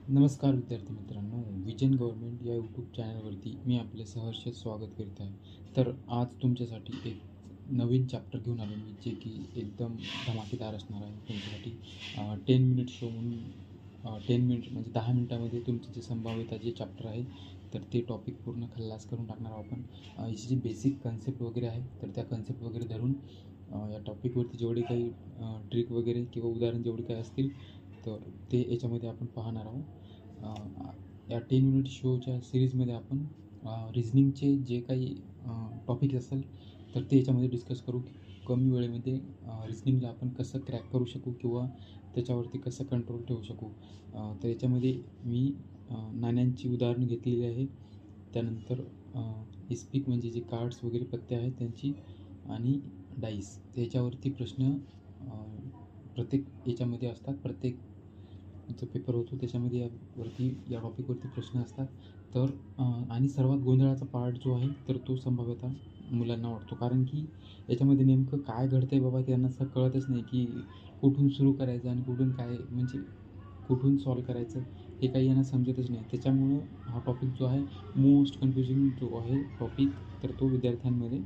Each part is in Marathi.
नमस्कार विद्यार्थी मित्रांनो, विजन गव्हर्नमेंट या यूट्यूब चॅनलवरती मी आपले सहर्ष स्वागत करीत आहे. तर आज तुमच्यासाठी एक नवीन चॅप्टर घेऊन आलो मी, जे की एकदम धमाकेदार असणार आहे तुमच्यासाठी. 10 मिनिट शो म्हणून 10 मिनिट म्हणजे 10 मिनिटामध्ये तुमची जी संभाव्यता जे चॅप्टर आहे तर ते टॉपिक पूर्ण खल्लास करून टाकणार आहोत आपण. याची जी बेसिक कन्सेप्ट वगैरे आहे तर त्या कन्सेप्ट वगैरे धरून या टॉपिकवरती जेवढे काही ट्रिक वगैरे किंवा उदाहरण जेवढे काही असतील तर ते याच्यामध्ये आपण पाहणार आहोत. या 10 मिनिट शोच्या सिरीजमध्ये आपण रिझनिंगचे जे काही टॉपिक्स असेल तर ते याच्यामध्ये डिस्कस करू. कमी वेळेमध्ये रिझनिंगला आपण कसं क्रॅक करू शकू किंवा त्याच्यावरती कसं कंट्रोल ठेवू शकू. तर याच्यामध्ये मी नाण्यांची उदाहरणं घेतलेली आहे. त्यानंतर इस्पिक म्हणजे जे कार्ड्स वगैरे पत्ते आहेत त्यांची आणि डाईस त्याच्यावरती प्रश्न प्रत्येक याच्यामध्ये असतात. प्रत्येक जो पेपर होतो त्याच्यामध्ये या टॉपिकवरती प्रश्न असतात. तर आणि सर्वात गोंधळाचा पार्ट जो आहे तर तो संभाव्यता मुलांना वाटतो, कारण की याच्यामध्ये नेमकं काय घडतं आहे बाबा त्यांना असं कळतच नाही की कुठून सुरू करायचं आणि कुठून काय म्हणजे कुठून सॉल्व करायचं हे काही यांना समजतच नाही. त्याच्यामुळं हा टॉपिक जो आहे मोस्ट कन्फ्युजिंग जो आहे टॉपिक तर तो विद्यार्थ्यांमध्ये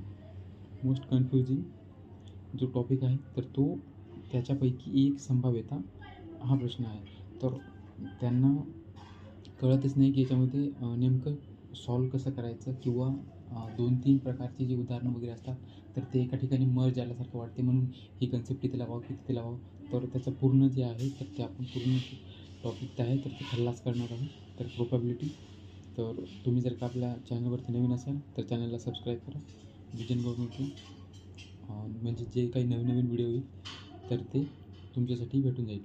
मोस्ट कन्फ्युजिंग जो टॉपिक आहे तर तो त्याच्यापैकी एक संभाव्यता हा प्रश्न आहे. तर त्यांना कळतच नाही की याच्यामध्ये नेमकं सॉल्व कसं करायचं किंवा 2-3 प्रकारची जी उदाहरणं वगैरे असतात तर ते एका ठिकाणी मर्ज आल्यासारखं वाटते, म्हणून ही कन्सेप्ट इथे लावावं की तिथे लावावं. तर त्याचं पूर्ण जे आहे तर ते आपण पूर्ण टॉपिक आहे तर ते खल्लास करणार आहोत. तर प्रोबॅबिलिटी. तर तुम्ही जर का आपल्या चॅनलवरती नवीन असाल तर चॅनलला सबस्क्राईब करा. विजन गव्हर्नमेंटला म्हणजे जे काही नवीन नवीन व्हिडिओ येईल तर ते तुमच्यासाठी भेटून जाईल.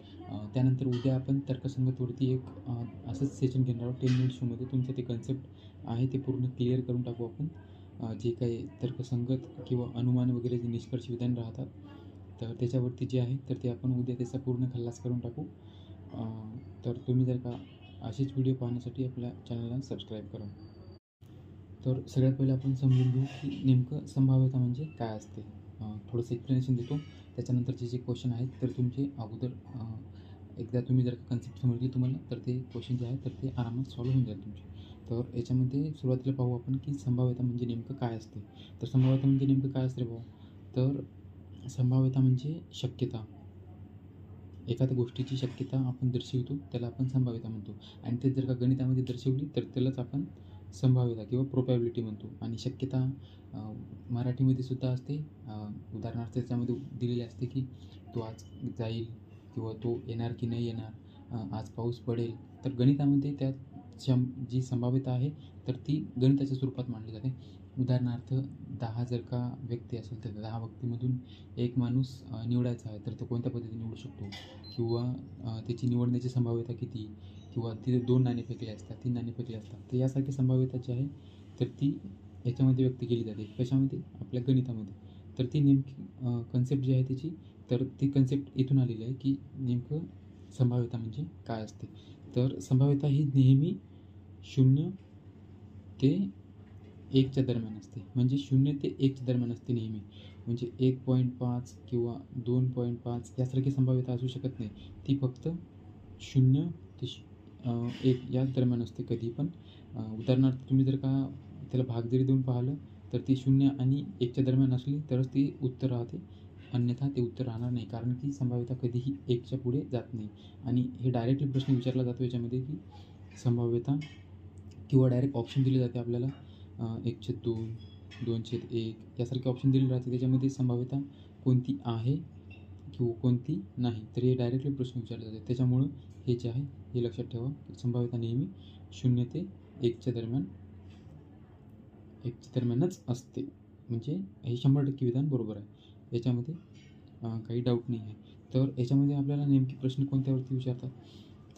त्यानंतर उद्या आपण तर्कसंगतवरती एक असंच सेशन घेणार आहोत. 10 मिनिट शोमध्ये तुमचं ते कन्सेप्ट आहे ते पूर्ण क्लिअर करून टाकू आपण. जे काही तर्कसंगत किंवा अनुमान वगैरे जे निष्कर्ष विधान राहतात तर त्याच्यावरती जे आहे तर ते आपण उद्या त्याचा पूर्ण खल्लास करून टाकू. तर तुम्ही जर का असेच व्हिडिओ पाहण्यासाठी आपल्या चॅनलला सबस्क्राईब करा. तर सगळ्यात पहिले आपण समजून घेऊ की नेमकं संभाव्यता म्हणजे काय असते. थोडंसं एक्सप्लेनेशन देतो. त्याच्यानंतरचे जे क्वेश्चन आहेत तर तुमचे अगोदर एकदा तुम्ही जर कन्सेप्ट समजली तुम्हाला तर ते क्वेश्चन जे आहेत तर ते आरामात सॉल्व होऊन जाईल तुमचे. तर याच्यामध्ये सुरुवातीला पाहू आपण की संभाव्यता म्हणजे नेमकं काय असते. तर संभाव्यता म्हणजे नेमकं काय असते रे भाऊ. तर संभाव्यता म्हणजे शक्यता. एखाद्या गोष्टीची शक्यता आपण दर्शवितो त्याला आपण संभाव्यता म्हणतो. आणि ते जर का गणितामध्ये दर्शवली तर त्यालाच आपण संभाव्यता किंवा प्रोबॅबिलिटी म्हणतो. आणि शक्यता मराठीमध्ये सुद्धा असते. उदाहरणार्थ त्याच्यामध्ये दिलेली असते की तो आज जाईल किंवा तो येणार की नाही येणार, आज पाऊस पडेल. तर गणितामध्ये त्यात जी संभाव्यता आहे तर ती गणिताच्या स्वरूपात मांडली जाते. उदाहरणार्थ 10 जर का व्यक्ती असेल तर 10 व्यक्तीमधून एक माणूस निवडायचा आहे तर तो कोणत्या पद्धतीने निवडू शकतो किंवा त्याची निवडण्याची संभाव्यता किती, किंवा तिथे 2 नाणी फेकले असतात, 3 नाणी फेकले असतात. तर यासारखी संभाव्यता जी आहे तर ती याच्यामध्ये व्यक्त केली जाते. कशामध्ये? आपल्या गणितामध्ये. तर ती नेमकी कन्सेप्ट जी आहे त्याची तर ती कन्सेप्ट इथून आलेली आहे की नेमकं संभाव्यता म्हणजे काय असते. तर संभाव्यता ही नेहमी 0 ते 1च्या दरम्यान असते. म्हणजे 0 ते 1च्या दरम्यान असते नेहमी. म्हणजे 1.5 किंवा 2.5 यासारखी संभाव्यता असू शकत नाही. ती फक्त 0 ते 1 या दरम्यान असते कधी पण. उदाहरणार्थ तुम्ही जर का त्याला भाग जरी देऊन पाहिलं तर ती 0 आणि 1च्या दरम्यान असली तरच ती उत्तर राहते. अन्यथा ते उत्तर राहणार नाही, कारण की संभाव्यता कधीही 1च्या पुढे जात नाही. आणि हे डायरेक्टली प्रश्न विचारला जातो याच्यामध्ये की संभाव्यता, किंवा डायरेक्ट ऑप्शन दिले जाते आपल्याला 1/2, 2/1 यासारखे ऑप्शन दिले राहते. त्याच्यामध्ये संभाव्यता कोणती आहे किंवा कोणती नाही तर हे डायरेक्टली प्रश्न विचारले जाते. त्याच्यामुळं हे जे आहे हे लक्षात ठेवा की संभाव्यता नेहमी 0 ते 1च्या दरम्यानच असते. म्हणजे हे 100% विधान बरोबर आहे. याच्यामध्ये काही डाऊट नाही आहे. तर याच्यामध्ये आपल्याला नेमके प्रश्न कोणत्यावरती विचारतात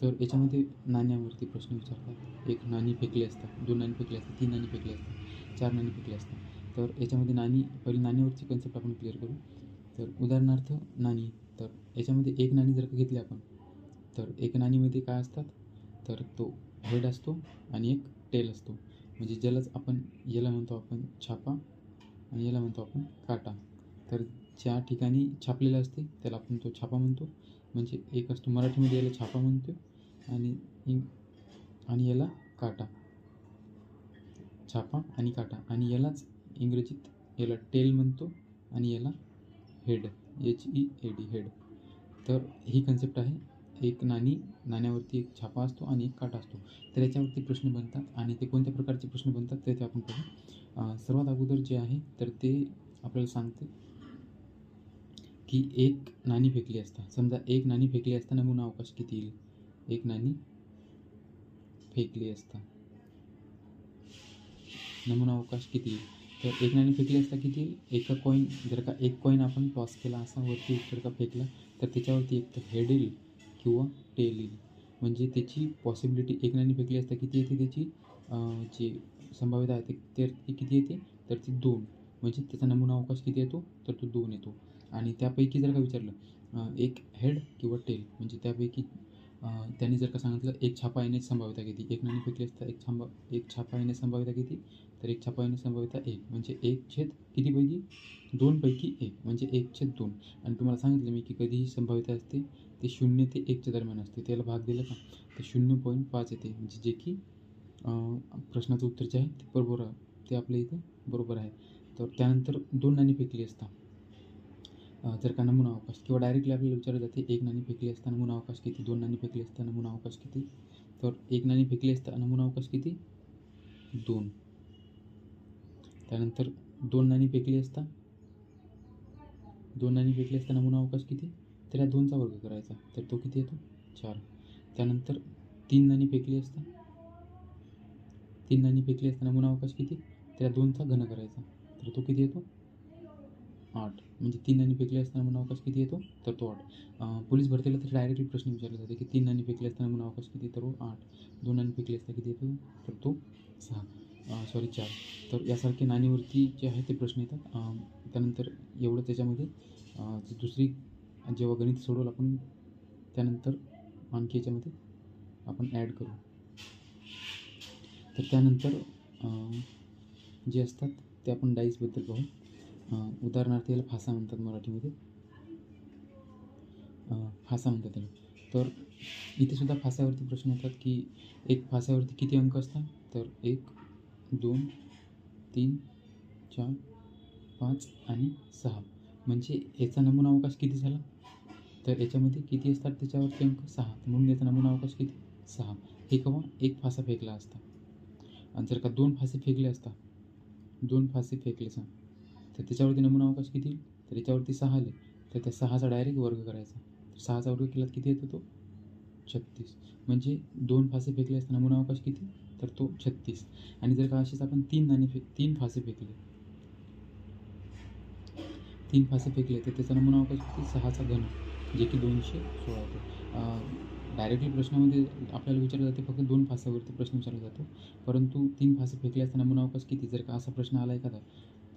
तर याच्यामध्ये नाण्यावरती प्रश्न विचारतात. 1 नाणी फेकली असतात, 2 नाणी फेकली असतात, 3 नाणी फेकली असतात, 4 नाणी फेकली असतात. तर याच्यामध्ये पहिली नाण्यावरची कन्सेप्ट आपण क्लिअर करू. तर उदाहरणार्थ नाणी. तर याच्यामध्ये 1 नाणी जर का घेतली आपण तर 1 नाणीमध्ये काय असतात तर तो हेड असतो आणि एक टेल असतो. म्हणजे याला म्हणतो आपण छापा आणि याला म्हणतो आपण काटा. तर ज्या ठिकाणी छापलेलं असते त्याला आपण तो छापा म्हणतो. म्हणजे एक असतो मराठीमध्ये याला छापा म्हणतो आणि आणि याला काटा, छापा आणि काटा, आणि यालाच इंग्रजीत याला टेल म्हणतो आणि याला हेड, HEAD हेड. तर ही कन्सेप्ट आहे. एक नाण्यावरती एक छापा असतो आणि एक काटा असतो. तर याच्यावरती प्रश्न बनतात आणि ते कोणत्या प्रकारचे प्रश्न बनतात ते आपण पाहू. सर्वात अगोदर जे आहे तर ते आपल्याला सांगते की एक नाणी फेकली असता, समजा एक नाणी फेकली असता नमुना अवकाश किती येईल. एक नाणी फेकली असता नमुना अवकाश किती येईल. तर एक नाणी फेकली असता किती येईल. एका कॉईन, जर का एक कॉईन आपण टॉस केला असा वरती जर का फेकला तर त्याच्यावरती एक तर हेड येईल किंवा टेल येईल. म्हणजे त्याची पॉसिबिलिटी, एक नाणी फेकली असता किती येते त्याची जी संभाव्यता आहे ते किती येते तर ती 2. म्हणजे त्याचा नमुना अवकाश किती येतो तर तो 2 येतो. आणि त्यापैकी जर का विचारलं एक हेड किंवा टेल, म्हणजे त्यापैकी त्यांनी जर का सांगितलं एक छापा येण्याची संभाव्यता किती, एक नाणी फेकली असता एक छापा येण्याची संभाव्यता किती तर एक छापा येण्याची संभाव्यता 1, म्हणजे 1/2 कितीपैकी 2पैकी 1, म्हणजे 1/2. आणि तुम्हाला सांगितलं मी की कधीही संभाव्यता असते ते 0 ते 1च्या दरम्यान असते. त्याला भाग दिला का तर 0.5 येते, म्हणजे जे की प्रश्नाचं उत्तर जे आहे ते बरोबर आहे, ते आपल्या इथे बरोबर आहे. तर त्यानंतर 2 नाणी फेकली असता जर का नमुना अवकाश, किंवा डायरेक्टली आपल्याला विचारलं जाते एक नाणी फेकली असता नमुना अवकाश किती, 2 नाणी फेकली असता नमुना अवकाश किती. तर एक नाणी फेकली असता नमुना अवकाश किती 2. त्यानंतर 2 नाणी फेकली असता नमुना अवकाश किती तर या 2चा वर्ग करायचा तर तो किती येतो 4. त्यानंतर 3 नाणी फेकली असता नमुना अवकाश किती तर या 2चा घन करायचा तर तो किती येतो 8. म्हणजे 3 नाणी फेकली असता नमुना अवकाश किती येतो तर तो 8. पोलीस भरतीला तर डायरेक्टली प्रश्न विचारले जाते की 3 नाणी फेकली असता नमुना अवकाश किती तर 8. 2 नाणी फेकली असता किती येतो तर तो 4. तर यासारखे नाणीवरती जे आहे ते प्रश्न येतात. त्यानंतर एवढं त्याच्यामध्ये दुसरी जेव्हा गणित सोडवलं आपण त्यानंतर आणखी याच्यामध्ये आपण ॲड करू. तर त्यानंतर जे असतात ते आपण डाईसबद्दल पाहू. उदाहरणार्थ याला फासा म्हणतात मराठीमध्ये, फासा म्हणतात त्याला. तर इथे सुद्धा फास्यावरती प्रश्न येतात की एक फास्यावरती किती अंक असतात तर 1 2 3 4 5 आणि 6. म्हणजे याचा नमुना अवकाश किती झाला तर याच्यामध्ये किती असतात त्याच्यावरती अंक 6, म्हणून याचा नमुना अवकाश किती 6. हे केव्हा एक फासा फेकला असता. आणि जर का 2 फासे फेकले असता, 2 फासे फेकले तर त्याच्यावरती नमुना अवकाश किती येईल तर याच्यावरती 6 आले तर त्या 6चा डायरेक्ट वर्ग करायचा. तर 6चा वर्ग केला किती येतो तो 36. म्हणजे 2 फासे फेकले असता नमुना अवकाश किती तर तो 36. आणि जर का असेच आपण 3 फासे फेकले, 3 फासे फेकले तर त्याचा नमुना अवकाश किती 6चा घन, जे की 216 होतो. डायरेक्टली प्रश्नामध्ये आपल्याला विचारलं जाते फक्त 2 फास्यावरती प्रश्न विचारला जातो, परंतु 3 फासे फेकले असता नमुना अवकाश किती, जर का असा प्रश्न आला एखादा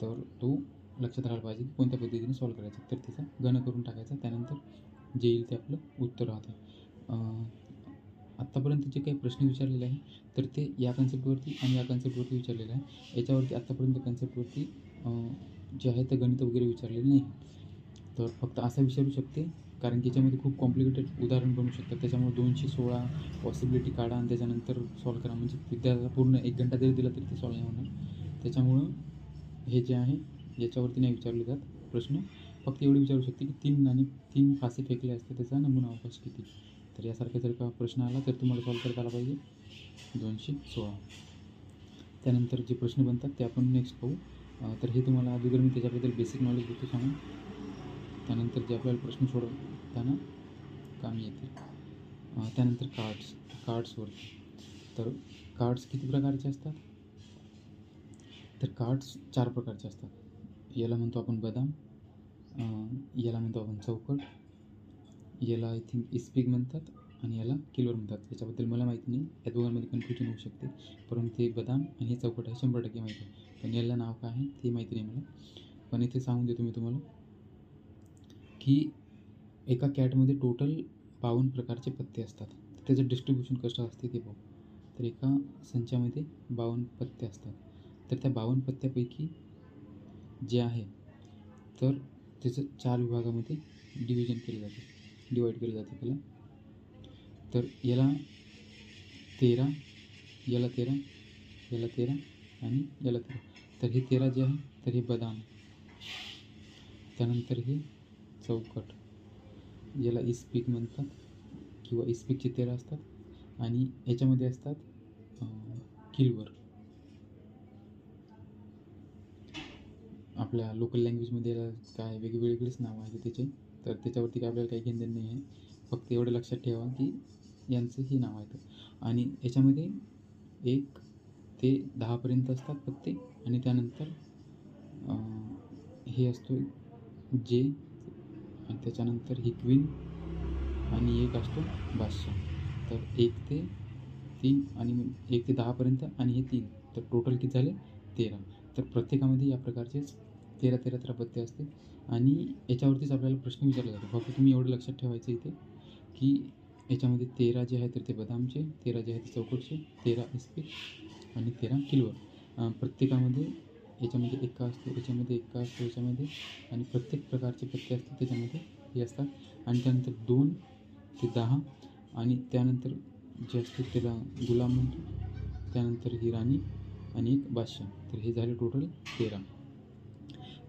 तर तो लक्षात राहायला पाहिजे की कोणत्या पद्धतीने सॉल्व करायचा. तर त्याचा घन करून टाकायचा, त्यानंतर जे येईल ते आपलं उत्तर राहते. आत्तापर्यंत जे काही प्रश्न विचारलेले आहे तर ते या कन्सेप्टवरती आणि या कन्सेप्टवरती विचारलेलं आहे. याच्यावरती आत्तापर्यंत कन्सेप्टवरती जे आहे ते गणित वगैरे विचारलेलं नाही. तर फक्त असा विचारू शकते कारण की याच्यामध्ये खूप कॉम्प्लिकेटेड उदाहरण बनू शकतात. त्याच्यामुळे 216 पॉसिबिलिटी काढा आणि त्याच्यानंतर सॉल्व करा, म्हणजे विद्यार्थ्याला पूर्ण 1 घंटा जरी दिला तरी ते सॉल्व नाही होणार. त्याच्यामुळं हे जे आहे याच्यावरती नाही विचारले जात प्रश्न. फक्त एवढे विचारू शकते की 3 फासे फेकले असते त्याचा नमुना अवकाश किती. तर यासारखा जर का प्रश्न आला तर तुम्हाला सॉल्व करता आला पाहिजे 216. त्यानंतर जे प्रश्न बनतात ते आपण नेक्स्ट पाहू. तर हे तुम्हाला अगोदर मी त्याच्याबद्दल बेसिक नॉलेज देतो सांगून, त्यानंतर जे आपल्याला प्रश्न सोडवताना कामी येतील. त्यानंतर कार्ड्सवरती. तर कार्ड्स किती प्रकारचे असतात तर कार्ड्स 4 प्रकारचे असतात. याला म्हणतो आपण बदाम, याला म्हणतो आपण चौकट, याला आय थिंक इस्पिक म्हणतात आणि याला किलवर म्हणतात. याच्याबद्दल मला माहिती नाही, या दोघांमध्ये कन्फ्युजन होऊ शकते, परंतु ते बदाम आणि हे चौकट आहे 100% माहिती आहे. पण याला नाव काय आहे ते माहिती नाही मला. पण इथे सांगून देतो मी तुम्हाला की एका कॅटमध्ये टोटल 52 प्रकारचे पत्ते असतात. त्याचं डिस्ट्रीब्युशन कसं असते ते पाहू. तर एका संचामध्ये 52 पत्ते असतात. तर त्या 52 पत्त्यापैकी जे आहे तर त्याचं 4 विभागामध्ये डिवाईड केलं जाते त्याला. तर याला 13 याला 13, याला 13 आणि याला 13. तर हे 13 जे आहे तर हे बदाम. त्यानंतर हे चौकट, याला इस्पिक म्हणतात किंवा इस्पिकचे 13 असतात आणि याच्यामध्ये असतात किलवर. आपल्या लोकल लँग्वेजमध्ये याला काय वेगवेगळेच नाव आहे त्याचे, तर त्याच्यावरती काय आपल्याला काही घेणं नाही आहे. फक्त एवढं लक्षात ठेवा की यांचं हे नाव आहे. आणि याच्यामध्ये 1 ते 10 असतात पत्ते आणि त्यानंतर हे असतो जे, आणि त्याच्यानंतर ही क्वीन आणि एक असतो बादशाह. तर 1 ते 3 आणि 1 ते 10 आणि हे 3, तर टोटल किती झाले 13. तर प्रत्येकामध्ये या प्रकारचेच 13 पत्ते असते आणि याच्यावरतीच आपल्याला प्रश्न विचारला जातो. फक्त तुम्ही एवढं लक्षात ठेवायचं इथे की याच्यामध्ये 13 जे आहे तर ते बदामचे, 13 जे आहे ते चौकटचे, 13 इस्पिक आणि 13 किलवर. प्रत्येकामध्ये याच्यामध्ये एक्का असतो, याच्यामध्ये एक्का असतो, याच्यामध्ये, आणि प्रत्येक प्रकारचे पत्ते असतात त्याच्यामध्ये हे असतात. आणि त्यानंतर 2 ते 10 आणि त्यानंतर जे असते त्याला गुलाम म्हणतो, त्यानंतर ही राणी आणि एक बादशाह. तर हे झाले टोटल 13.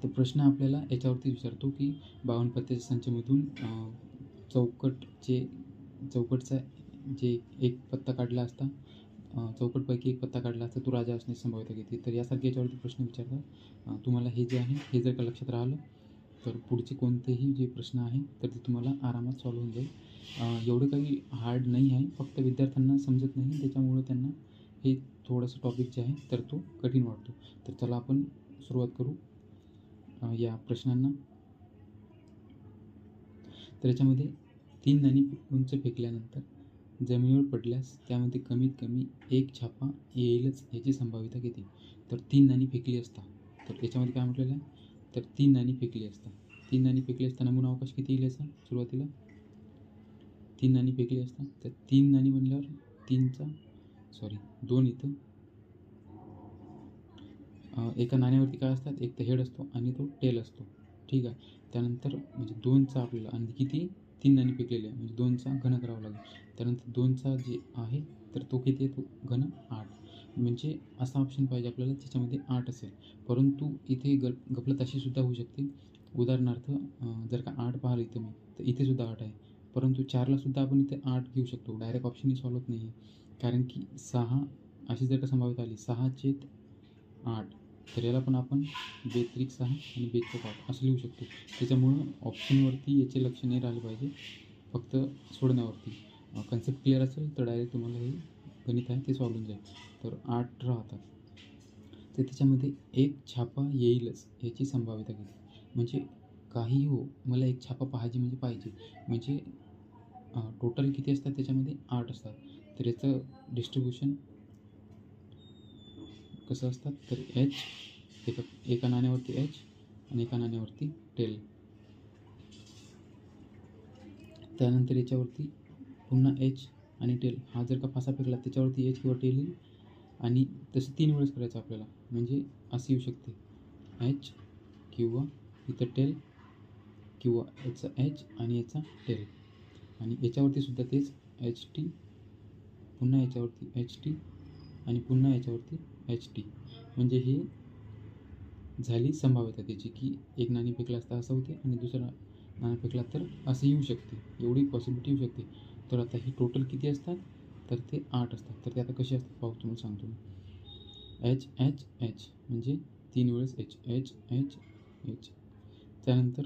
तर प्रश्न आपल्याला याच्यावरती विचारतो की 52 पत्त्याच्या संचमधून चौकटचा जे एक पत्ता काढला असता, चौकटपैकी एक पत्ता काढला असता तो राजा असण्याची संभाव्यता किती. तर यासारखे याच्यावरती प्रश्न विचारतात. तुम्हाला हे जे आहे हे जर का लक्षात राहिलं तर पुढचे कोणतेही जे प्रश्न आहे तर ते तुम्हाला आरामात सॉल्व्ह होऊन जाईल. एवढं काही हार्ड नाही आहे, फक्त विद्यार्थ्यांना समजत नाही त्याच्यामुळं त्यांना हे थोडंसं टॉपिक जे आहे तर तो कठीण वाटतो. तर चला आपण सुरुवात करू या प्रश्नांना. तर याच्यामध्ये 3 नाणी उंच फेकल्यानंतर जमिनीवर पडल्यास त्यामध्ये कमीत कमी 1 छापा येईलच याची संभाव्यता किती. तर 3 नाणी फेकली असता, तर याच्यामध्ये काय म्हटलेलं आहे तर 3 नाणी फेकली असता. 3 नाणी फेकली असता नमुना अवकाश किती येईल याचा सुरुवातीला. 3 नाणी फेकली असता तर 3 नाणी म्हणल्यावर 2 इथं. एका नाण्यावरती काय असतात, एक तर हेड असतो आणि तो टेल असतो. ठीक आहे. त्यानंतर म्हणजे 2चा आपल्याला आणि किती 3 नाणी फेकलेली आहे म्हणजे 2चा घन करावा लागेल. त्यानंतर 2चा जे आहे तर तो किती आहे, तो घन 8. म्हणजे असा ऑप्शन पाहिजे आपल्याला ज्याच्यामध्ये 8 असेल. परंतु इथे गफलत अशी सुद्धा होऊ शकते. उदाहरणार्थ जर का 8 पाहिलं इथं मी, तर इथे सुद्धा 8 आहे. परंतु 4ला सुद्धा आपण इथे 8 घेऊ शकतो. डायरेक्ट ऑप्शनही सॉल्व्ह होत नाही आहे. कारण की 6 अशी जर का संभाव्यता आली 6/8, तर याला पण आपण 2-6 आणि 2-8 असं लिहू शकतो. त्याच्यामुळं ऑप्शनवरती याचे लक्ष नाही राहिले पाहिजे, फक्त सोडण्यावरती. कन्सेप्ट क्लिअर असेल तर डायरेक्ट तुम्हाला हे गणित आहे ते सॉल्व्ह होऊन जाईल. तर 8 राहतात. तर त्याच्यामध्ये 1 छापा येईलच याची संभाव्यता किती. म्हणजे काही हो, मला 1 छापा पाहिजे म्हणजे पाहिजे. म्हणजे टोटल किती असतात त्याच्यामध्ये 8 असतात. तर याचं डिस्ट्रीब्युशन कसं असतात तर एका नाण्यावरती H आणि एका नाण्यावरती टेल. त्यानंतर याच्यावरती पुन्हा H आणि टेल. हा जर का फासा फेकला त्याच्यावरती H किंवा टेल येईल आणि तसं 3 वेळेस करायचं आपल्याला. म्हणजे असं येऊ शकते H किंवा इथं टेल किंवा याचा H आणि याचा टेल. आणि याच्यावरती सुद्धा तेच HT, पुन्हा याच्यावरती HT आणि पुन्हा याच्यावरती HT. म्हणजे हे झाली संभाव्यता त्याची की एक नाणी फेकला असता असं होते आणि दुसरा नाणं फेकला तर असं येऊ शकते. एवढी पॉसिबिलिटी येऊ शकते. तर आता ही टोटल किती असतात तर ते 8 असतात. तर ते आता कसे असतात पाहू तुम्हाला सांगतो मी. H म्हणजे 3 वेळेस H. त्यानंतर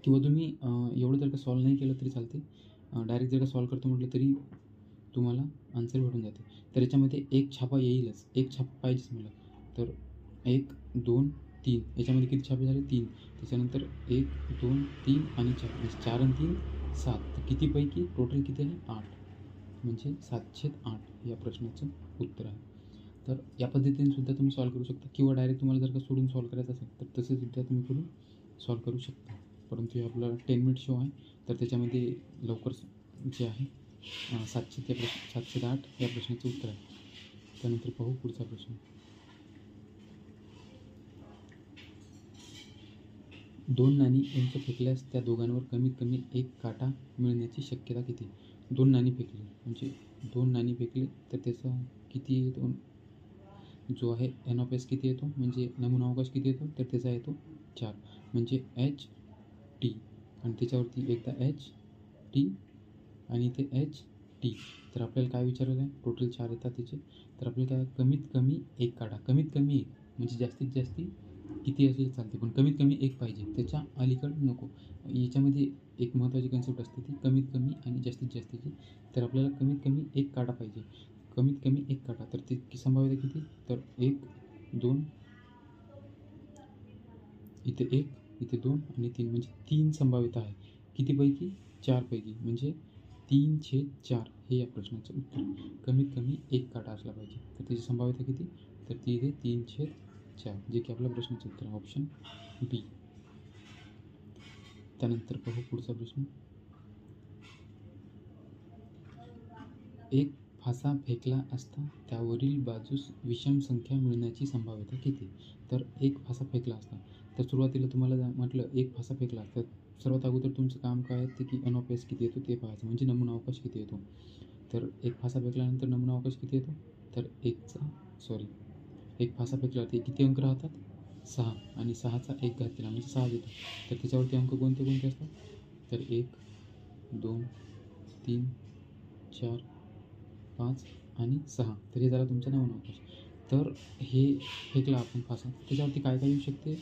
किंवा तुम्ही एवढं जर का सॉल्व नाही केलं तरी चालते. डायरेक्ट जर का सॉल्व करतो म्हटलं तरी तुम्हाला आन्सर भेटून जाते. तर याच्यामध्ये 1 छापा येईलच, 1 छापा पाहिजेच मला. तर 1, 2, 3 याच्यामध्ये किती छापे झाले 3. त्याच्यानंतर 1, 2, 3 आणि 4 म्हणजे 4 आणि 3 7. तर कितीपैकी टोटल किती आहे 8. म्हणजे 7/8 या प्रश्नाचं उत्तर आहे. तर या पद्धतीने सुद्धा तुम्ही सॉल्व करू शकता किंवा डायरेक्ट तुम्हाला जर का सोडून सॉल्व करायचं असेल तर तसे सुद्धा तुम्ही करून सॉल्व करू शकता. परंतु हे आपला 10 मिनिट शो आहे तर त्याच्यामध्ये लवकर जे आहे 700 ते 7 ते 8 या प्रश्नाचं उत्तर आहे. त्यानंतर पाहू पुढचा प्रश्न. 2 नाणी उंच फेकल्यास त्या दोघांवर कमीत कमी 1 काटा मिळण्याची शक्यता किती. 2 नाणी फेकली म्हणजे 2 नाणी फेकले तर त्याचा किती येतो, जो आहे एन ऑफ एस किती येतो, म्हणजे नमुना अवकाश किती येतो, तर त्याचा येतो 4, म्हणजे एच टी. आणि त्याच्यावरती एकदा एच टी आणि इथे एच टी. तर आपल्याला काय विचारलं आहे, टोटल 4 येतात त्याचे. तर आपल्याला काय, कमीत कमी एक काढा. कमीत कमी एक म्हणजे जास्तीत जास्ती किती असले चालते, पण कमीत कमी एक पाहिजे, त्याच्या अलीकडं नको. याच्यामध्ये एक महत्त्वाची कन्सेप्ट असते ती कमीत कमी आणि जास्तीत जास्तीची. तर आपल्याला कमीत कमी एक काढा पाहिजे. कमीत कमी एक काढा, तर ते संभाव्यता किती, तर 1 2 इथे 1 इथे 2 आणि 3, म्हणजे 3 संभाव्यता आहे. कितीपैकी, 4 पैकी, म्हणजे 3/4 हे या प्रश्नाचं उत्तर. कमीत कमी एक काटा असला पाहिजे. तर त्याची संभाव्यता किती, तर ती इथे 3/4, जे की आपल्या प्रश्नाचं उत्तर ऑप्शन बी. त्यानंतर पाहू पुढचा प्रश्न. एक फासा फेकला असता त्यावरील बाजूस विषम संख्या मिळण्याची संभाव्यता किती. तर एक फासा फेकला असता, तर सुरुवातीला तुम्हाला म्हटलं एक फासा फेकला असता, सर्वात अगोदर तुमचं काम काय आहे ते की एन ऑफ एस किती येतो ते पाहायचं, म्हणजे नमुना अवकाश किती येतो. तर एक फासा फेकल्यानंतर नमुना अवकाश किती येतो, तर एक फासा फेकल्यावरती किती अंक राहतात, 6, आणि 6चा 1 घात केला म्हणजे 6 येतो. तर त्याच्यावरती अंक कोणते कोणते असतात, तर 1 2 3 4 5 आणि 6. तर हे झाला तुमचा नमुना अवकाश. तर हे फेकला आपण फासा, त्याच्यावरती काय काय येऊ शकते,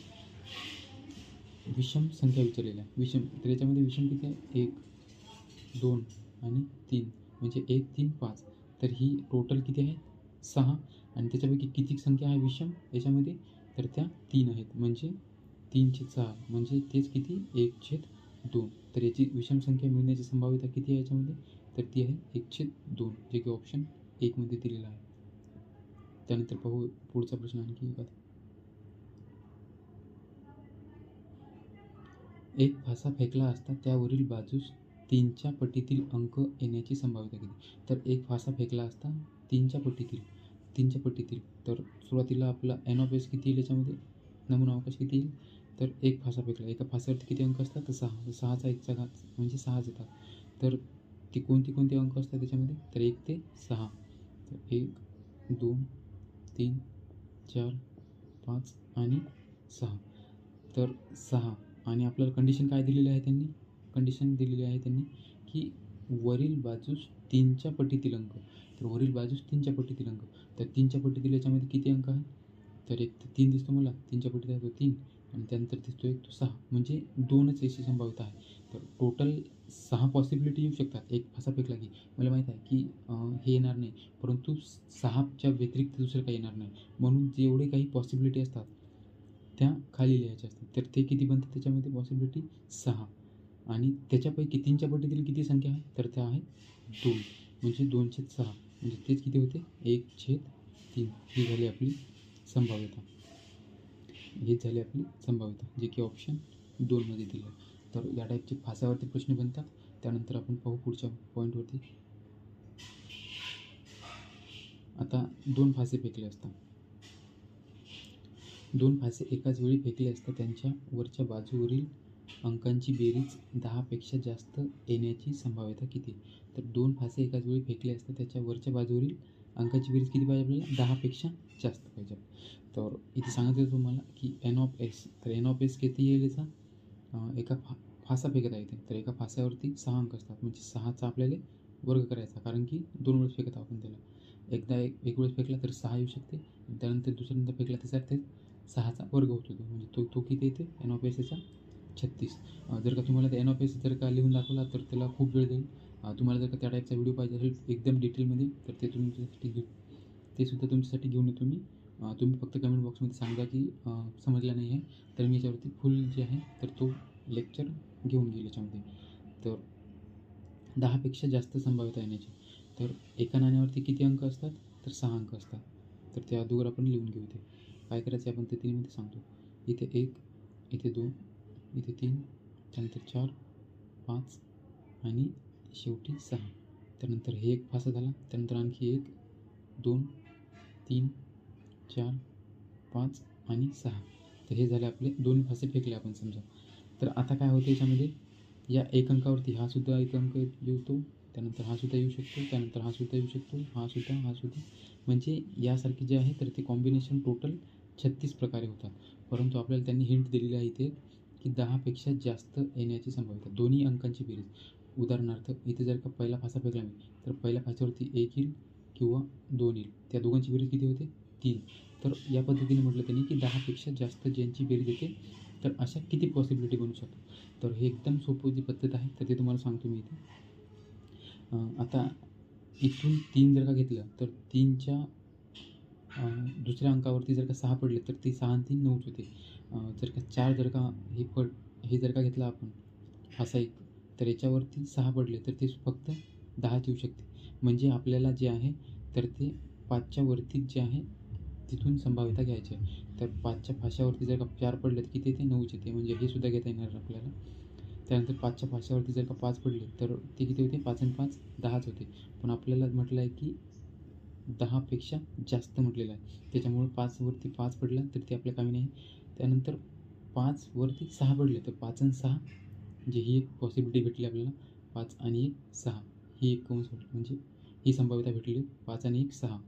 विषम संख्या विचारलेल्या आहे. विषम, तर याच्यामध्ये विषम किती आहे, 1 2 आणि 3, म्हणजे 1 3 5. तर ही टोटल किती आहे, 6, आणि त्याच्यापैकी किती संख्या आहे विषम याच्यामध्ये, तर त्या 3 आहेत, म्हणजे 3/6, म्हणजे तेच किती, 1/2. तर याची विषम संख्या मिळण्याची संभाव्यता किती आहे याच्यामध्ये, तर ती आहे 1/2, जे की ऑप्शन 1 मध्ये दिलेलं आहे. त्यानंतर पाहू पुढचा प्रश्न आणखी एखादा. एक फासा फेकला असता त्यावरील बाजूस 3च्या पटीतील अंक येण्याची संभाव्यता किती. तर एक फासा फेकला असता 3च्या पटीतील, तर सुरुवातीला आपला एन ऑफ एस किती येईल याच्यामध्ये, नमुना अवकाश किती येईल, तर एक फासा फेकला, एका फास्यावरती किती अंक असतात, तर 6, 6चा 1चा घात म्हणजे 6च येतात. तर ती कोणते अंक असतात त्याच्यामध्ये, तर 1 ते 6. तर 1 2 3 4 5 आणि 6. तर 6, आणि आपल्याला कंडिशन काय दिलेली आहे त्यांनी, कंडिशन दिलेली आहे त्यांनी की वरील बाजूस 3च्या पटीतील अंक. तर वरील बाजूस 3च्या पटीतील अंक, तर 3च्या पटीतील याच्यामध्ये किती अंक आहे, तर एक 3 दिसतो मला, 3च्या पटीत आहे तो 3, आणि त्यानंतर दिसतो एक तो 6, म्हणजे 2च याची संभाव्यता आहे. तर टोटल 6 पॉसिबिलिटी येऊ शकतात एक फासा फेकला की. मला माहीत आहे की हे येणार नाही, परंतु 6च्या व्यतिरिक्त दुसरं काही येणार नाही, म्हणून जेवढे काही पॉसिबिलिटी असतात त्या खाली लिहायच्या असतात. तर ते किती बनतात त्याच्यामध्ये पॉसिबिलिटी, 6, आणि त्याच्यापैकी 3च्या पटीतील किती संख्या आहे, तर त्या आहे 2, म्हणजे 2/6, म्हणजे तेच किती होते, 1/3. ही झाली आपली संभाव्यता, हीच झाली आपली संभाव्यता, जे की ऑप्शन 2 मध्ये दिलं. तर या टाईपचे फासावरती प्रश्न बनतात. त्यानंतर आपण पाहू पुढच्या पॉईंटवरती. आता 2 फासे फेकले असतात, 2 फासे एकाच वेळी फेकले असता त्यांच्या वरच्या बाजूवरील अंकांची बेरीज 10पेक्षा जास्त येण्याची संभाव्यता किती. तर 2 फासे एकाच वेळी फेकले असता त्याच्या वरच्या बाजूवरील अंकाची बेरीज किती पाहिजे आपल्याला, 10पेक्षा जास्त पाहिजे. तर इथे सांगितलं तुम्हाला की एन ऑफ एस, तर एन ऑफ एस किती येईल याचा, एका फासा फेकत आहे इथे, तर एका फास्यावरती 6 अंक असतात, म्हणजे 6चा आपल्याला वर्ग करायचा, कारण की 2 वेळेस फेकत आपण त्याला. एकदा एक वेळेस फेकला तर 6 येऊ शकते, त्यानंतर दुसऱ्यांदा फेकला त्याचा ते 6चा वर्ग होतो, म्हणजे तो किती येते, एन ऑफ एस याचा 36. जर का तुम्हाला ते एन ऑफ एस जर का लिहून दाखवला तर त्याला खूप वेळ जाईल. तुम्हाला जर का त्या टाईपचा व्हिडिओ पाहिजे असेल एकदम डिटेलमध्ये, तर ते तुमच्यासाठी ते सुद्धा तुमच्यासाठी घेऊन येतो मी. तुम्ही फक्त कमेंट बॉक्समध्ये सांगा की समजला नाही आहे, तर मी याच्यावरती फुल जे आहे तर तो लेक्चर घेऊन गेईल याच्यामध्ये. तर 10पेक्षा जास्त संभाव्यता येण्याची. तर एका नाण्यावरती किती अंक असतात, तर 6 अंक असतात. तर त्या अगोदर आपण लिहून घेऊ. ते काय करायचं आपण ते 3मध्ये सांगतो. इथे 1, इथे 2, इथे 3, त्यानंतर 4 5 आणि शेवटी 6. त्यानंतर हे एक फासा झाला, त्यानंतर आणखी 1 2 3 4 5 आणि 6. तर हे झाले आपले 2 फासे फेकले आपण समजा. तर आता काय होतं याच्यामध्ये, या एक अंकावरती हा सुद्धा एक अंक येतो, त्यानंतर हा सुद्धा येऊ शकतो, त्यानंतर हा सुद्धा येऊ शकतो, हा सुद्धा. म्हणजे यासारखे जे आहे तर ते कॉम्बिनेशन टोटल 36 प्रकारे होतात. परंतु आपल्याला त्यांनी हिंट दिलेली आहे इथे की 10पेक्षा जास्त येण्याची संभाव्यता दोन्ही अंकांची बेरीज. उदाहरणार्थ इथे जर का पहिला फासा फेकला मी, तर पहिल्या फाश्यावरती 1 येईल किंवा 2 येईल. त्या दोघांची बेरीज किती होते? 3. तर या पद्धतीने म्हटलं त्यांनी की 10पेक्षा जास्त ज्यांची बेरीज येते तर अशा किती पॉसिबिलिटी बनू शकतात. तर हे एकदम सोपी जी पद्धत आहे तर ते तुम्हाला सांगतो मी इथे. आता इथून 3 जर का घेतलं तर 3च्या दुसऱ्या अंकावरती जर का 6 पडले तर ते 6 आणि 3 9च होते. जर का 4 जर का हे जर का घेतलं आपण फासा एक, तर याच्यावरती 6 पडले तर ते फक्त 10च येऊ शकते. म्हणजे आपल्याला जे आहे तर ते 5च्या वरतीच जे आहे तिथून संभाव्यता घ्यायची आहे. तर 5च्या फाश्यावरती जर का 4 पडले तर किती येते? 9च येते. म्हणजे हे सुद्धा घेता येणार आपल्याला. त्यानंतर 5च्या फाश्यावरती जर का 5 पडले तर ते किती होते? 5 आणि 5 10च होते. पण आपल्याला म्हटलं आहे की 10पेक्षा जास्त म्हटलेलं आहे. त्याच्यामुळे 5वरती 5 पडला तर ते आपल्या कामी नाही. त्यानंतर 5वरती 6 पडले तर 5 आणि 6 म्हणजे ही एक पॉसिबिलिटी भेटली आपल्याला. 5 आणि 1 6 ही एक कंस म्हणजे ही संभाव्यता भेटली 5 आणि 1 6.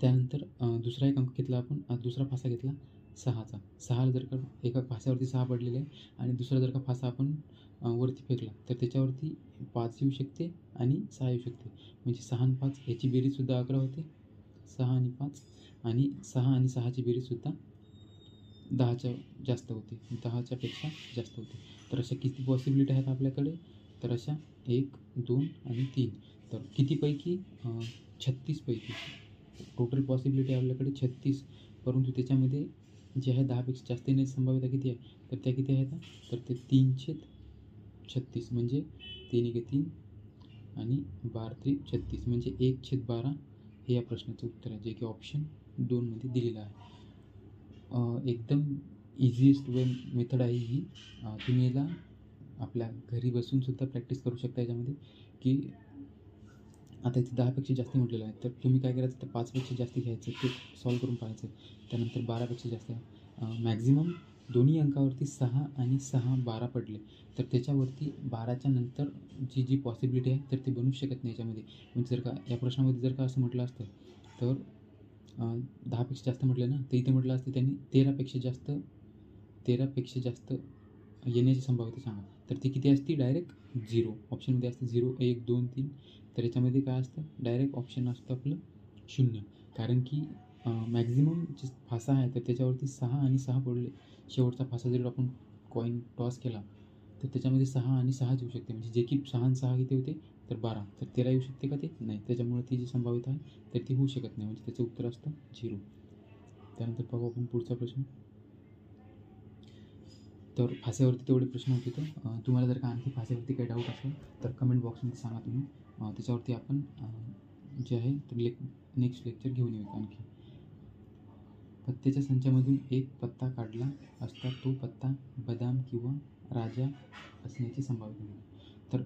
त्यानंतर दुसरा एक अंक घेतला आपण, दुसरा फासा घेतला 6चा. 6ला जर का एका फास्यावरती 6 पडलेले आहे आणि दुसरा जर का फासा आपण वरती फेकला तर त्याच्यावरती 5 येऊ शकते आणि 6 येऊ शकते. म्हणजे 6 आणि 5 याची बेरीजसुद्धा 11 होते. 6 आणि 5 आणि 6 आणि 6ची बेरीजसुद्धा 10च्या जास्त होते. 10च्या पेक्षा जास्त होते. तर अशा किती पॉसिबिलिटी आहेत आपल्याकडे? तर अशा 1, 2 आणि 3. तर कितीपैकी? 36 पैकी. टोटल पॉसिबिलिटी आपल्याकडे 36. परंतु त्याच्यामध्ये जे आहे 10पेक्षा जास्त येण्याची संभाव्यता किती आहे? तर त्या किती आहेत? तर ते 3/36 म्हणजे 3 × 3 आणि 12×3 = 36 म्हणजे 1/12 हे या प्रश्नाचं उत्तर आहे, जे की ऑप्शन 2 मध्ये दिलेलं आहे. एकदम इझिएस्ट मेथड आहे ही. तुम्ही याला आपल्या घरी बसूनसुद्धा प्रॅक्टिस करू शकता याच्यामध्ये की आता इथे 10पेक्षा जास्त म्हटलेलं आहे तर तुम्ही काय करायचं तर 5पेक्षा जास्त घ्यायचं, ते सॉल्व्ह करून पाहायचं. त्यानंतर 12पेक्षा जास्त मॅक्झिमम दोन्ही अंकावरती 6 आणि 6 12 पडले तर त्याच्यावरती 12च्या नंतर जी पॉसिबिलिटी आहे तर ते बनूच शकत नाही याच्यामध्ये. म्हणजे जर का या प्रश्नामध्ये जर का असं म्हटलं असतं तर 10पेक्षा जास्त म्हटलं ना, तर इथे म्हटलं असतं त्यांनी 13पेक्षा जास्त येण्याची संभाव्यता सांगा. तर ती किती असती? डायरेक्ट 0. ऑप्शनमध्ये असतं 0, 1, 2, 3. तर याच्यामध्ये काय असतं? डायरेक्ट ऑप्शन असतं आपलं 0. कारण की मॅक्झिमम जे फासा आहे तर त्याच्यावरती 6 आणि 6 पडले. शेवटचा फासा जर आपण कॉईन टॉस केला तर त्याच्यामध्ये 6 आणि 6च येऊ शकते. म्हणजे जे की 6 आणि 6 किती होते? तर 12. तर 13 येऊ शकते का ते? नाही. त्याच्यामुळे ती जी संभाव्यता आहे तर ती होऊ शकत नाही. म्हणजे त्याचं उत्तर असतं 0. त्यानंतर पाहू आपण पुढचा प्रश्न. तर फास्यावरती तेवढे प्रश्न होते. तर तुम्हाला जर का आणखी फास्यावरती काही डाऊट असेल तर कमेंट बॉक्समध्ये सांगा तुम्ही. त्याच्यावरती आपण जे आहे तर नेक्स्ट लेक्चर घेऊन येऊ आणखी. पत्त्याच्या संचामधून एक पत्ता काढला असता तो पत्ता बदाम किंवा राजा असण्याची संभाव्यता होती. तर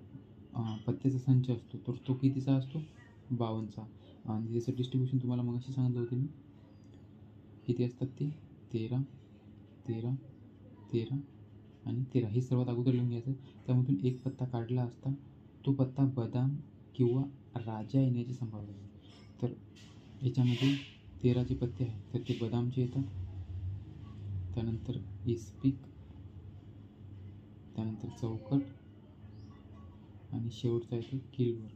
पत्त्याचा संच असतो तर तो कितीचा असतो? 52चा. आणि त्याचं डिस्ट्रीब्युशन तुम्हाला मगाशी सांगितलं होतं मी. किती असतात ते? 13, 13, 13 आणि 13 हे सर्वात अगोदर लिहून घ्यायचं. त्यामधून एक पत्ता काढला असता तो पत्ता बदाम किंवा राजा येण्याची संभाव्यता आहे. तर याच्यामध्ये 13 जे पत्ते आहेत तर ते बदामचे येतात. त्यानंतर इस्पिक, त्यानंतर चौकट आणि शेवटचा येतो किलवर.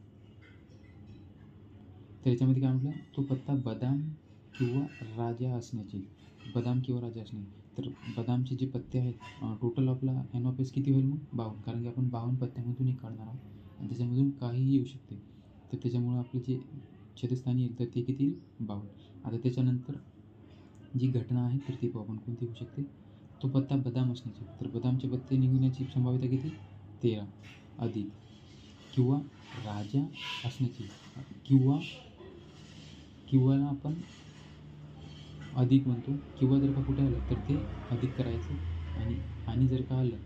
तर याच्यामध्ये काय म्हटलं? तो पत्ता बदाम किंवा राजा असण्याची. बदाम किंवा राजा असणे. तर बदामचे जे पत्ते आहेत टोटल आपला NOPS किती होईल मग? 52. कारण की आपण 52 पत्त्यामधून एक काढणार आहोत आणि त्याच्यामधून काहीही येऊ शकते. तर त्याच्यामुळं आपले जे छेदस्थानी येईल तर ते किती येईल? 52. आता त्याच्यानंतर जी घटना आहे तर ती पाहू आपण कोणती होऊ शकते. तो पत्ता बदाम असण्याची. तर बदामचे पत्ते निघण्याची संभाव्यता किती? 13 अधिक किंवा राजा असण्याची किंवाला आपण अधिक म्हणतो. किंवा जर का कुठे आलं तर ते अधिक करायचं आणि जर का आलं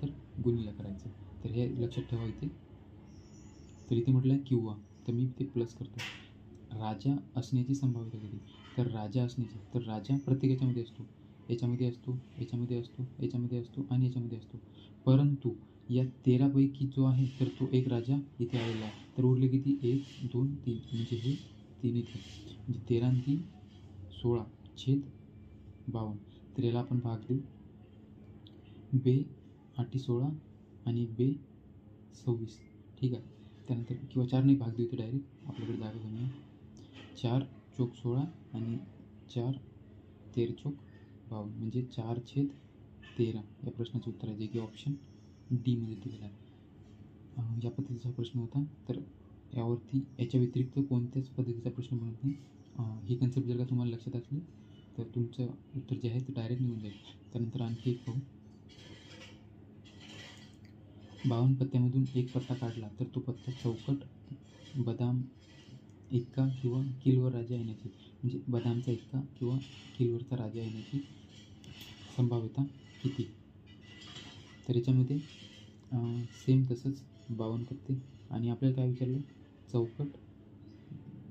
तर गुणिले करायचं. तर हे लक्षात ठेवा इथे. तर इथे म्हटलं आहे किंवा, तर मी ते प्लस करतो. राजा असण्याची संभाव्यता किती? तर राजा असण्याची. तर राजा प्रत्येक याच्यामध्ये असतो. याच्यामध्ये असतो, याच्यामध्ये असतो, याच्यामध्ये असतो आणि याच्यामध्ये असतो. परंतु या 13पैकी जो आहे तर तो एक राजा इथे आलेला आहे. तर उरले किती? 1 2 3 म्हणजे हे 3 इथे. म्हणजे 13 आणि 3 16/52. तर याला आपण भाग देऊ. बे 8 16 आणि बे 26. ठीक आहे. त्यानंतर किंवा 4ने भाग देऊ, तर डायरेक्ट आपल्याकडे जागा कमी आहे. 4 चोक 16 आणि 4 13 चोक 52 म्हणजे 4/13 या प्रश्नाचं उत्तर आहे, जे की ऑप्शन डीमध्ये दिलेलं आहे. या पद्धतीचा प्रश्न होता. तर यावरती याच्या व्यतिरिक्त कोणत्याच पद्धतीचा प्रश्न बनत नाही. ही कन्सेप्ट जर का तुम्हाला लक्षात असली तर तुमचं उत्तर जे आहे ते डायरेक्ट निघून जाईल. त्यानंतर आणखी एक पाहू. 52 पत्त्यामधून एक पत्ता काढला तर तो पत्ता चौकट, बदाम, एक्का किंवा किलवर राजा येण्याची, म्हणजे बदामचा एक्का किंवा किलवरचा राजा येण्याची संभाव्यता किती? तर याच्यामध्ये सेम तसंच 52 पत्ते आणि आपल्याला काय विचारलं? चौकट,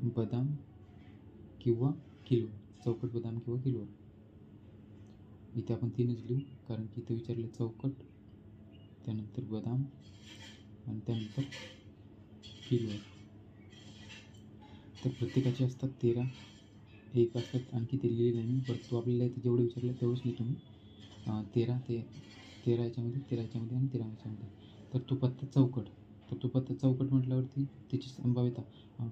बदाम किंवा किलवर. चौकट, बदाम किंवा किलवर. इथे आपण 3च लिहू, कारण की इथे विचारलं चौकट, त्यानंतर बदाम आणि त्यानंतर किलवर. तर प्रत्येकाचे असतात 13, एक असतात आणखी ते लिहिले नाही मी, परंतु आपल्याला इथे जेवढं विचारलं तेवढंच लिहितो मी. 13 याच्यामध्ये, 13 याच्यामध्ये आणि 13 याच्यामध्ये. तर तो पत्ता चौकट. तर तो पत्ता चौकट म्हटल्यावरती त्याची संभाव्यता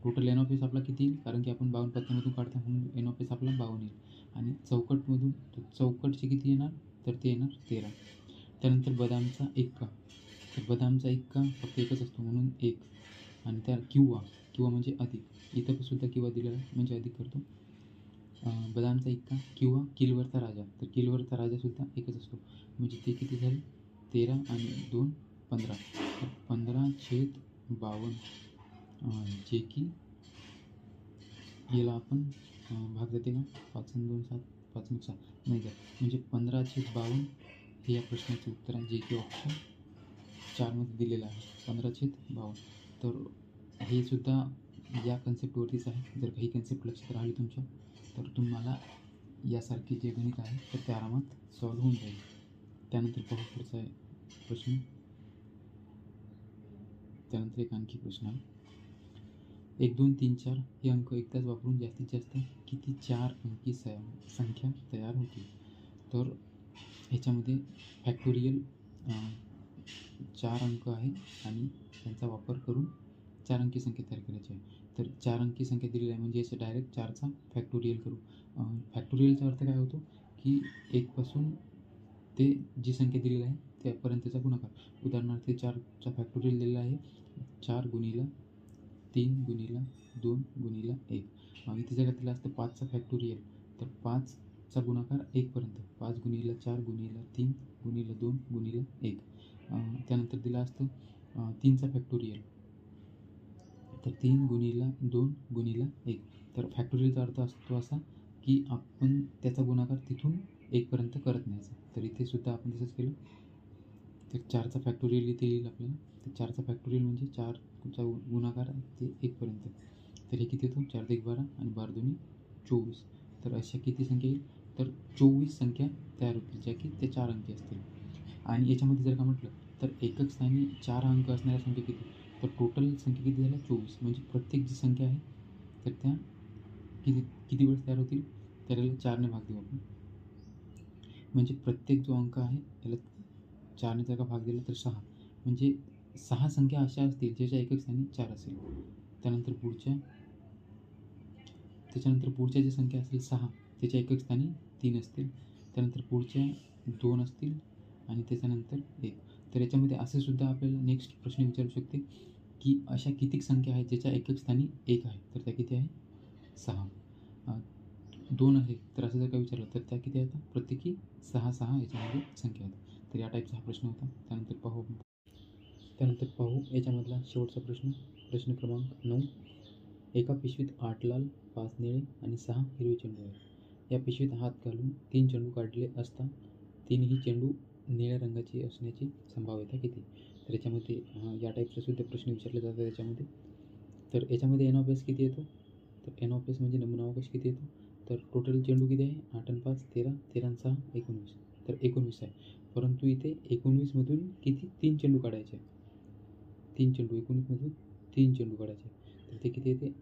टोटल एन ऑफ एस आपला किती येईल? कारण की आपण 52 पत्त्यामधून काढता म्हणून एन ऑफ एस आपला 52 येईल. आणि चौकटमधून चौकटचे किती येणार? तर ते येणार 13. त्यानंतर बदामचा एक्का. तर बदामचा एक्का फक्त एकच असतो म्हणून 1. आणि त्या किंवा म्हणजे अधिक. इथं सुद्धा किंवा दिलेला आहे म्हणजे अधिक करतो. बदामचा एक्का किंवा किलवरचा राजा. तर किलवरचा राजासुद्धा एकच असतो म्हणजे ते किती झाले? 13 आणि 2 15. तर 15/52 जे की याला आपण भाग जाते का? 5 आणि 2 7, 5 आणि 7 नाही जात. म्हणजे 15/52 हे या प्रश्नाचं उत्तर आहे, जे की ऑप्शन 4मध्ये दिलेलं आहे. 15/52. तर हे सुद्धा या कन्सेप्टवरतीच आहे. जर काही कन्सेप्ट लक्षात राहिली तुमच्या तर तुम्हाला यासारखे जे गणित आहे तर ते आरामात सॉल्व्ह होऊन जाईल. त्यानंतर पाहू पुढचा प्रश्न. त्यानंतर एक आणखी प्रश्न आहे. 1 2 3 4 हे अंक एकदाच वापरून जास्तीत जास्त किती 4 अंकी संख्या तयार होतील? तर ह्याच्यामध्ये फॅक्टोरियल 4 अंक आहे आणि त्यांचा वापर करून 4 अंकी संख्या तयार करायची आहे. तर 4 अंकी संख्या दिलेली आहे म्हणजे याचं डायरेक्ट 4चा फॅक्टोरियल करू. फॅक्टोरियलचा अर्थ काय होतो की 1 पासून ते जी संख्या दिलेली आहे त्यापर्यंतचा गुणाकार. उदाहरणार्थ 4चा फॅक्टोरियल दिलेला आहे 4 गुणिले 3 गुणिले 2 गुणिले 1. इथे जर दिलं असतं 5चा फॅक्टोरियल तर 5चा गुणाकार 1 पर्यंत. 5 गुणिले 4 गुणिले 3 गुणिले 2 गुणिले 1. त्यानंतर दिलं असतं 3चा फॅक्टोरियल तर 3 गुणिले 2 गुणिले 1. तर फॅक्टोरियलचा अर्थ असतो असा की आपण त्याचा गुणाकार तिथून 1 पर्यंत करत न्यायचा. तर इथे सुद्धा आपण तसंच केलं. तर 4चा फॅक्टोरियल इथे येईल आपल्याला. तर 4चा फॅक्टोरियल म्हणजे 4चा गुणाकार ते 1 पर्यंत. तर हे किती येतो? 4 1 12 आणि 12 2 24. तर अशा किती संख्या येईल? तर 24 संख्या तयार होतील ज्या की ते 4 अंकी असतील. आणि याच्यामध्ये जर का म्हटलं तर एकक स्थानी 4 अंक असणाऱ्या संख्या किती? तर टोटल संख्या किती झाल्या? 24. म्हणजे प्रत्येक जी संख्या आहे तर त्या किती वेळेस तयार होतील? त्याला 4ने भाग देऊ आपण. म्हणजे प्रत्येक जो अंक आहे त्याला 4ने जर का भाग दिला तर 6. म्हणजे 6 संख्या अशा असतील ज्याच्या एकक स्थानी 4 असेल. त्याच्यानंतर पुढच्या जी संख्या असेल 6 त्याच्या एकक स्थानी 3 असतील. त्यानंतर पुढच्या 2 असतील आणि त्याच्यानंतर 1. तर याच्यामध्ये असे सुद्धा आपल्याला नेक्स्ट प्रश्न विचारू शकते की अशा किती संख्या आहेत ज्याच्या एकक स्थानी 1 आहे? तर त्या किती आहे? 6. 2 आहे तर असं जर का विचारलं तर त्या किती आहेत? प्रत्येकी 6 6 याच्यामध्ये संख्या आहेत. तर या टाईपचा हा प्रश्न होता. त्यानंतर पाहू याच्यामधला शेवटचा प्रश्न क्रमांक 9. एका पिशवीत 8 लाल, 5 निळे आणि 6 हिरवे चेंडू आहेत. या पिशवीत हात घालून 3 चेंडू काढले असता 3ही चेंडू निळ्या रंगाची असण्याची संभाव्यता किती? तर याच्यामध्ये या टाईपचे सुद्धा प्रश्न विचारले जातात याच्यामध्ये. तर याच्यामध्ये एन ऑफ एस किती येतो? तर एन ऑफ एस म्हणजे नमुनावकाश किती येतो? तर टोटल चेंडू किती आहे? 8 आणि 5 13, 13 आणि 6 19. तर 19 आहे. परंतु इथे 19मधून किती 3 चेंडू काढायचे. 3 चेंडू 19मधून 3 चेंडू काढायचे. तर ते किती येते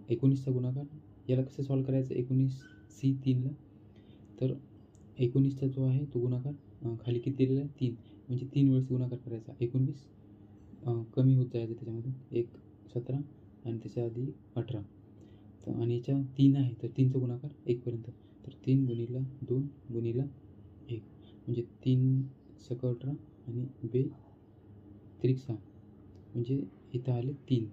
19चा गुणाकार. याला कसं सॉल्व करायचं 19C3ला. तर 19चा जो आहे तो गुणाकार खाली किती दिलेला आहे 3, म्हणजे 3 वेळेस गुणाकार करायचा. 19 कमी होत जायचं त्याच्यामधून 1 17 आणि त्याच्या आधी 18. तर आणि याच्या 3 आहे तर 3चा गुणाकार 1 पर्यंत. तर 3 गुणिले 2 गुणिले 1 म्हणजे 3 सक 18 आणि 2 त्रिक 6 म्हणजे इथं आले 3.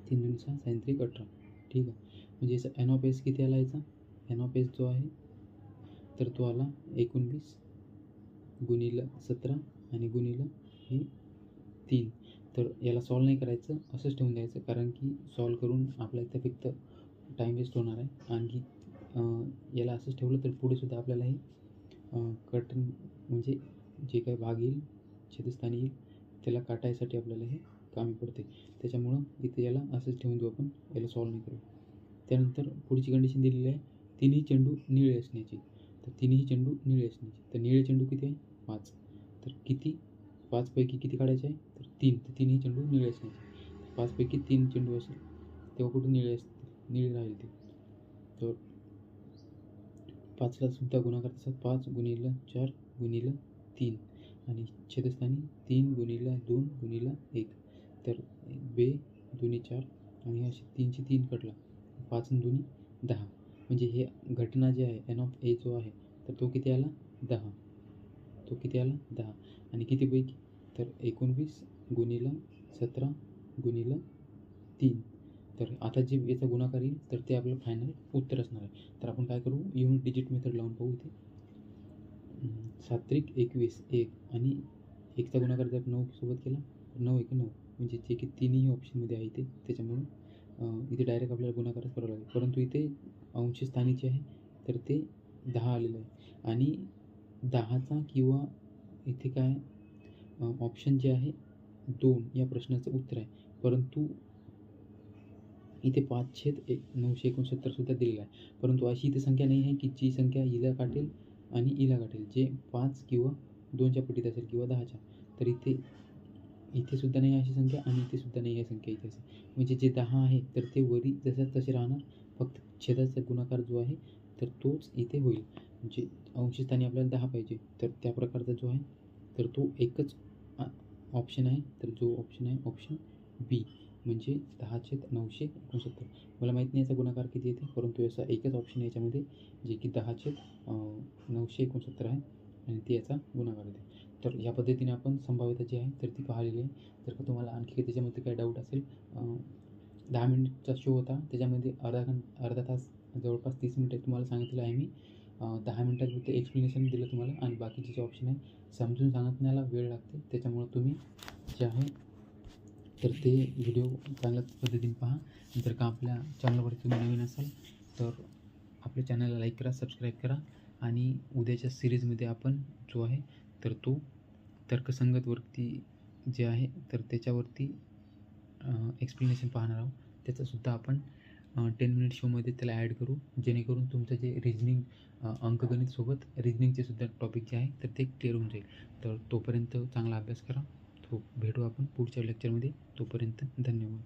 3 गुणिले 6 साइन त्रिक 18. ठीक आहे. म्हणजे याचा एन ऑफ एस किती आला याचा एन ऑफ एस जो आहे तर तो आला 19 गुणिले 17 आणि गुणिले हे 3. तर याला सॉल्व नाही करायचं, असंच ठेवून द्यायचं, कारण की सॉल्व करून आपल्या इथं फक्त टाईम वेस्ट होणार आहे. आणखी याला असंच ठेवलं तर पुढे सुद्धा आपल्याला हे कट म्हणजे जे काही भाग येईल छेदस्थानी येईल त्याला काटायसाठी आपल्याला हे कामी पडते. त्याच्यामुळं इथे याला असंच ठेवून देऊ आपण, याला सॉल्व नाही करू. त्यानंतर पुढची कंडिशन दिलेली आहे तिन्ही चेंडू निळे असण्याची. तर तिन्ही चेंडू निळे असण्याची. तर निळे चेंडू किती आहे 5. तर किती 5 पैकी किती काढायचे आहे तर 3. तर तिन्ही चेंडू निळे असण्याचे. 5 पैकी 3 चेंडू असेल तेव्हा कुठे निळे असतील, निळे राहील ते. तर 5ला सुद्धा गुणाकार तसा 5 गुणिले 4 गुणिले 3 आणि छेदस्थानी 3 गुणिले 2 गुणिले 1. तर 2 दुनी 4 आणि असे 3चे 3 कटला 5 आणि 2 10. म्हणजे हे घटना जे आहे एन ऑफ ए जो आहे तर तो किती आला 10. तो किती आला 10 आणि किती पैकी तर 19 गुणिले 17 गुणिले 3. तर आता जे याचा गुणाकार येईल तर ते आपलं फायनल उत्तर असणार आहे. तर आपण काय करू युनिट डिजिट मेथड लावून पाहू इथे. 7 त्रिक 21 1 आणि 1चा गुणाकार जर 9 सोबत केला तर 9 1 9 म्हणजे जे की तिन्ही ऑप्शनमध्ये आहे ते. त्याच्यामुळं इथे डायरेक्ट आपल्याला गुणाकारच करावा लागेल. परंतु इथे अंश स्थानीचे आहे तर ते 10 आलेलं आहे आणि 10चा किंवा इथे काय ऑप्शन जे आहे 2 या प्रश्नाचं उत्तर आहे. परंतु इथे 5/969 सुद्धा दिलेला आहे. परंतु अशी इथे संख्या नाही आहे की जी संख्या हिला काटेल आणि हिला काटेल. जे 5 किंवा 2च्या पटीत असेल किंवा 10च्या. तर इथे सुद्धा नाही अशी संख्या आणि इथे सुद्धा नाही आहे संख्या इथे असेल. म्हणजे जे 10 आहे तर ते वरी जसंच तसे राहणार. फक्त छेदाचा गुणाकार जो आहे तर तोच इथे होईल. म्हणजे अंशस्थानी आपल्याला 10 पाहिजे. तर त्या प्रकारचा जो आहे तर तो एकच ऑप्शन आहे. तर जो ऑप्शन आहे ऑप्शन बी म्हणजे 10/969. मला माहीत नाही याचा गुणाकार किती येते, परंतु याचा एकच ऑप्शन आहे याच्यामध्ये जे की 10/969 आहे आणि ते याचा गुणाकार येते. तर या पद्धतीने आपण संभाव्यता जी आहे तर ती पाहिलेली आहे. जर का तुम्हाला आणखी काही त्याच्यामध्ये काही डाऊट असेल 10 मिनिटचा शो होता त्याच्यामध्ये अर्धा तास जवळपास 30 मिनिटं तुम्हाला सांगितलं आहे मी. 10 मिनिटात फक्त एक्सप्लेनेशन दिलं तुम्हाला आणि बाकीचे जे ऑप्शन आहे समजून सांगण्याला वेळ लागते. त्याच्यामुळं तुम्ही जे आहे तर ते व्हिडिओ चांगल्या पद्धतीने पहा. जर का आपल्या चॅनलवरती तुम्ही नवीन असाल तर आपल्या चॅनलला लाईक करा, सबस्क्राईब करा आणि उद्याच्या सिरीजमध्ये आपण जो आहे तर तो तर्कसंगतवरती जे आहे तर त्याच्यावरती एक्सप्लेनेशन पाहणार आहोत. त्याचासुद्धा आपण 10 मिनिट शोमध्ये त्याला ॲड करू, जेणेकरून तुमचं जे रिजनिंग अंकगणितसोबत रिजनिंगचे सुद्धा टॉपिक जे आहे तर ते क्लिअर होऊन जाईल. तर तोपर्यंत चांगला अभ्यास करा. भेटू आपण पुढच्या लेक्चरमध्ये. तोपर्यंत धन्यवाद.